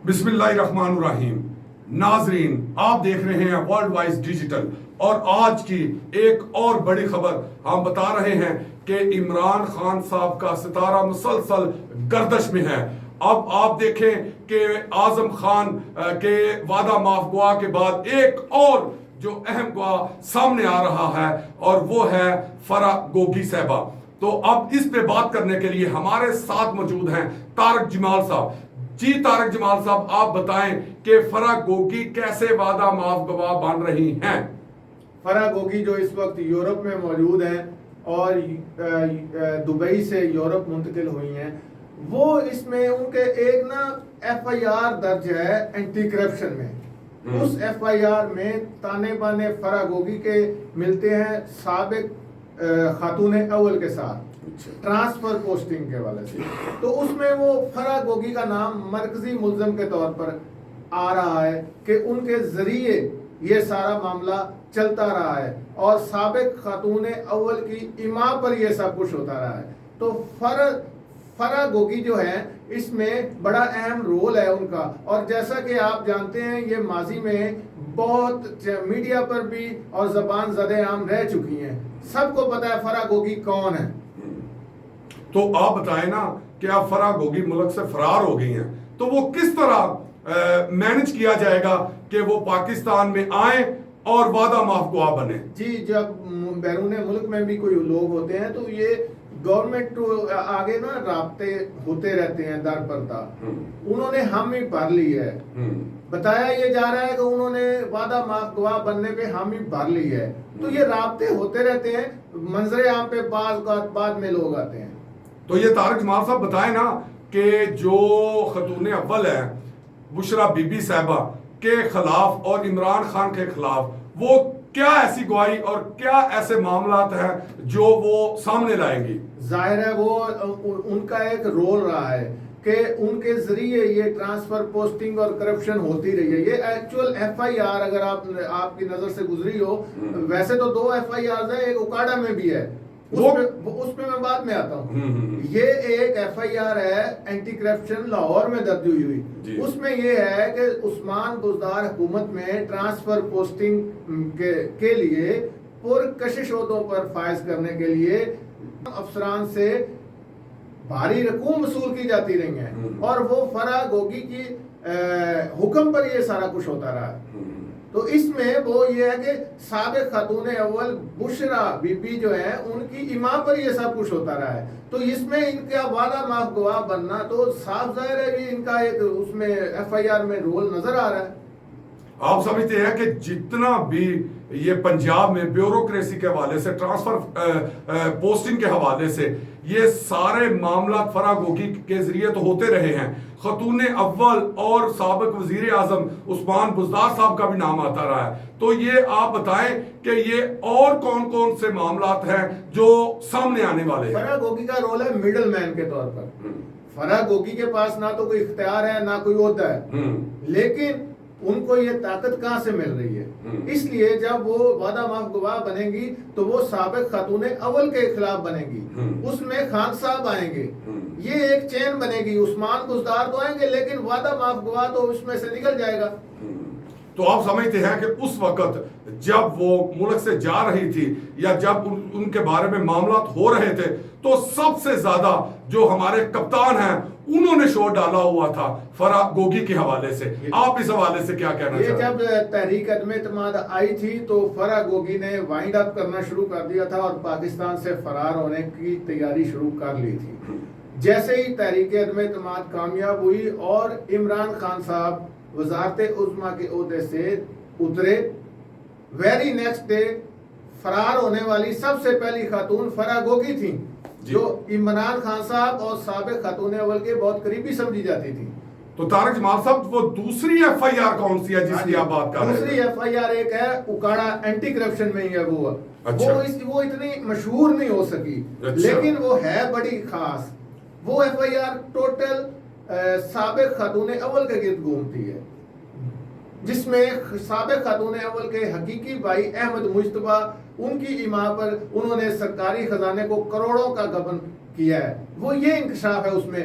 بسم اللہ الرحمن الرحیم۔ ناظرین، آپ دیکھ رہے ہیں ورلڈ وائز ڈیجیٹل، اور آج کی ایک اور بڑی خبر ہم بتا رہے ہیں کہ عمران خان صاحب کا ستارہ مسلسل گردش میں ہے۔ اب آپ دیکھیں کہ اعظم خان کے وعدہ معاف گوا کے بعد ایک اور جو اہم گواہ سامنے آ رہا ہے، اور وہ ہے فرح گوگی صاحبہ۔ تو اب اس پہ بات کرنے کے لیے ہمارے ساتھ موجود ہیں طارق جمال صاحب۔ جی طارق جمال صاحب، آپ بتائیں کہ فرح گوگی کیسے وعدہ معاف گواہ بن رہی ہیں؟ فرح گوگی جو اس وقت یورپ میں موجود ہیں اور دبئی سے یورپ منتقل ہوئی ہیں، وہ اس میں ان کے ایک ایف آئی آر درج ہے اینٹی کرپشن میں۔ اس ایف آئی آر میں تانے بانے فرح گوگی کے ملتے ہیں سابق خاتون اول کے ساتھ ٹرانسفر پوسٹنگ کے حوالے سے۔ تو اس میں وہ فرح گوگی کا نام مرکزی ملزم کے طور پر آ رہا ہے کہ ان کے ذریعے یہ سارا معاملہ چلتا رہا ہے، اور سابق خاتون اول کی ایما پر یہ سب کچھ ہوتا رہا ہے۔ تو فرح گوگی جو ہے اس میں بڑا اہم رول ہے ان کا، اور جیسا کہ آپ جانتے ہیں یہ ماضی میں بہت میڈیا پر بھی اور زبان زدِ عام رہ چکی ہیں۔ سب کو پتا ہے فرح گوگی کون ہے۔ تو آپ بتائیں نا کہ اب فرح گوگی ملک سے فرار ہو گئی ہیں، تو وہ کس طرح مینج کیا جائے گا کہ وہ پاکستان میں آئیں اور وعدہ معاف گواہ بنے؟ جی، جب بیرون ملک میں بھی کوئی لوگ ہوتے ہیں تو یہ گورنمنٹ آگے رابطے ہوتے رہتے ہیں در پردہ۔ انہوں نے حامی بھر لی ہے، بتایا یہ جا رہا ہے کہ انہوں نے وعدہ معاف گواہ بننے پہ حامی بھر لی ہے۔ تو یہ رابطے ہوتے رہتے ہیں، منظر عام پہ بعد میں لوگ آتے ہیں۔ تو یہ طارق جمال صاحب بتائیں نا کہ جو خاتون اول ہے بشرا بی بی صاحبہ کے خلاف اور عمران خان کے خلاف وہ کیا ایسی گواہی اور کیا ایسے معاملات ہیں جو وہ سامنے لائیں گی؟ ظاہر ہے وہ ان کا ایک رول رہا ہے کہ ان کے ذریعے یہ ٹرانسفر پوسٹنگ اور کرپشن ہوتی رہی ہے۔ یہ ایکچوئل ایف آئی آر اگر آپ کی نظر سے گزری ہو، ویسے تو 2 ایف آئی آر ہیں، ایک اوکاڈا میں بھی ہے، اس پہ میں بعد میں آتا ہوں۔ یہ ایک ایف آئی آر ہے اینٹی کرپشن لاہور میں درج ہوئی۔ اس میں یہ ہے کہ عثمان بزدار حکومت میں ٹرانسفر پوسٹنگ کے لیے پرکشش عہدوں پر فائز کرنے کے لیے افسران سے بھاری رقوم وصول کی جاتی رہی ہیں، اور وہ فرح گوگی کی حکم پر یہ سارا کچھ ہوتا رہا ہے۔ تو اس میں وہ یہ ہے کہ سابق خاتون اول بشرا بی بی جو ہے ان کی ایما پر یہ سب کچھ ہوتا رہا ہے۔ تو اس میں ان کا وعدہ معاف گواہ بننا تو صاف ظاہر ہے کہ ان کا ایک اس میں ایف آئی آر میں رول نظر آ رہا ہے۔ آپ سمجھتے ہیں کہ جتنا بھی یہ پنجاب میں بیوروکریسی کے حوالے سے، ٹرانسفر پوسٹنگ کے حوالے سے یہ سارے معاملات فرح گوگی کے ذریعے تو ہوتے رہے ہیں، خاتون اول اور سابق وزیر اعظم عثمان بزدار صاحب کا بھی نام آتا رہا ہے، تو یہ آپ بتائیں کہ یہ اور کون کون سے معاملات ہیں جو سامنے آنے والے ہیں؟ فرح گوگی کا رول ہے میڈل مین کے طور پر۔ فرح گوگی کے پاس نہ تو کوئی اختیار ہے نہ کوئی عہدہ ہے، لیکن ان کو یہ طاقت کہاں سے مل رہی ہے؟ اس لیے جب وہ وعدہ معاف گواہ بنے گی تو وہ سابق خاتون اول کے خلاف بنے گی، اس میں خان صاحب آئیں گے، یہ ایک چین بنے گی۔ عثمان بزدار تو آئیں گے لیکن وعدہ معاف گواہ تو اس میں سے نکل جائے گا۔ تو آپ سمجھتے ہیں کہ اس وقت جب وہ ملک سے جا رہی تھی یا جب ان کے بارے میں معاملات ہو رہے تھے تو سب سے زیادہ جو ہمارے کپتان ہیں انہوں نے شور ڈالا ہوا تھا فرح گوگی کے حوالے سے؟ آپ اس حوالے سے کیا کہنا چاہتے ہیں؟ یہ جب تحریک عدم اعتماد آئی تھی تو فرح گوگی نے وائنڈ اپ کرنا شروع کر دیا تھا اور پاکستان سے فرار ہونے کی تیاری شروع کر لی تھی۔ جیسے ہی تحریک عدم اعتماد کامیاب ہوئی اور عمران خان صاحب وزارت عظمیٰ کے عہدے سے اترے، ویری نیکسٹ ڈے فرار ہونے والی سب سے پہلی خاتون فرح گوگی تھیں، جو عمران خان صاحب اور سابق خاتون اول کے بہت قریبی سمجھی جاتی تھی۔ تو طارق جمال صاحب وہ دوسری ایف آئی آر کون سی ہے جس کی آپ بات کر رہے ہیں؟ دوسری ایف آئی آر ایک ہے اوکاڑا اینٹی کرپشن میں ہی ہے، وہ اتنی مشہور نہیں ہو سکی، لیکن وہ ہے بڑی خاص۔ وہ ایف آئی آر ٹوٹل سابق خاتون اول کے گرد گھومتی ہے، جس میں سابق خاتون اول کے حقیقی بھائی احمد مجتبیٰ، ان کی ایما پر انہوں نے سرکاری خزانے کو کروڑوں کا غبن کیا ہے۔ وہ یہ انکشاف ہے اس میں۔